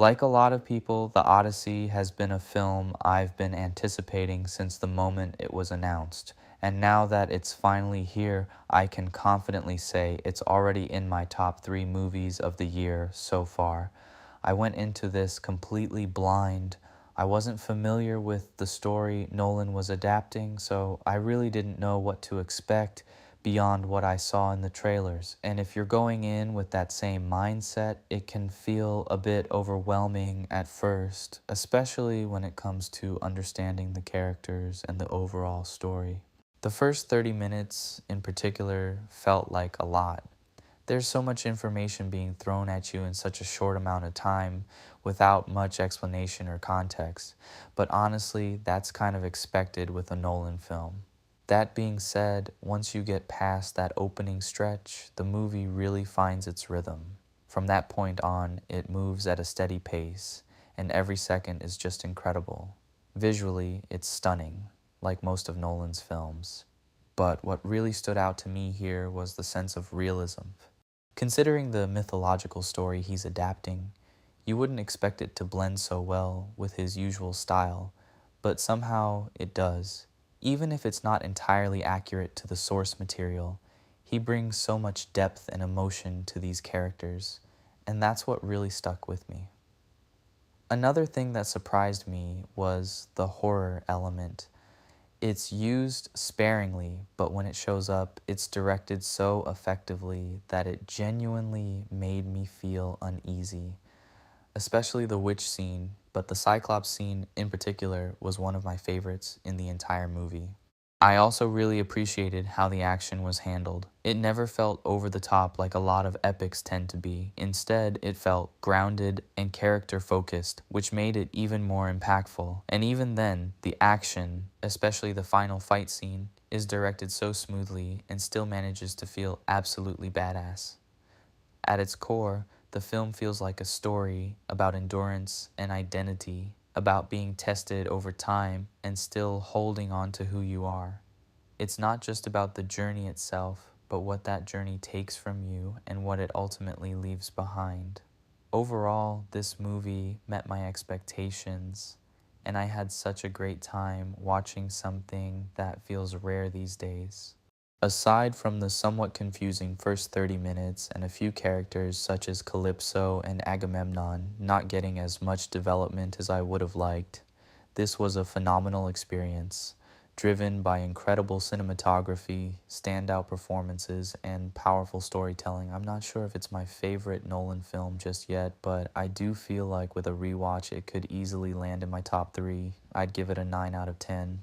Like a lot of people, The Odyssey has been a film I've been anticipating since the moment it was announced. And now that it's finally here, I can confidently say it's already in my top 3 movies of the year so far. I went into this completely blind. I wasn't familiar with the story Nolan was adapting, so I really didn't know what to expect beyond what I saw in the trailers. And if you're going in with that same mindset, it can feel a bit overwhelming at first, especially when it comes to understanding the characters and the overall story. The first 30 minutes in particular felt like a lot. There's so much information being thrown at you in such a short amount of time without much explanation or context, but honestly, that's kind of expected with a Nolan film. That being said, once you get past that opening stretch, the movie really finds its rhythm. From that point on, it moves at a steady pace, and every second is just incredible. Visually, it's stunning, like most of Nolan's films. But what really stood out to me here was the sense of realism. Considering the mythological story he's adapting, you wouldn't expect it to blend so well with his usual style, but somehow it does. Even if it's not entirely accurate to the source material, he brings so much depth and emotion to these characters, and that's what really stuck with me. Another thing that surprised me was the horror element. It's used sparingly, but when it shows up, it's directed so effectively that it genuinely made me feel uneasy, especially the witch scene, but the Cyclops scene in particular was one of my favorites in the entire movie. I also really appreciated how the action was handled. It never felt over the top like a lot of epics tend to be. Instead, it felt grounded and character focused, which made it even more impactful. And even then, the action, especially the final fight scene, is directed so smoothly and still manages to feel absolutely badass. At its core, the film feels like a story about endurance and identity, about being tested over time and still holding on to who you are. It's not just about the journey itself, but what that journey takes from you and what it ultimately leaves behind. Overall, this movie met my expectations, and I had such a great time watching something that feels rare these days. Aside from the somewhat confusing first 30 minutes and a few characters such as Calypso and Agamemnon not getting as much development as I would have liked, this was a phenomenal experience, driven by incredible cinematography, standout performances, and powerful storytelling. I'm not sure if it's my favorite Nolan film just yet, but I do feel like with a rewatch it could easily land in my top 3. I'd give it a 9 out of 10.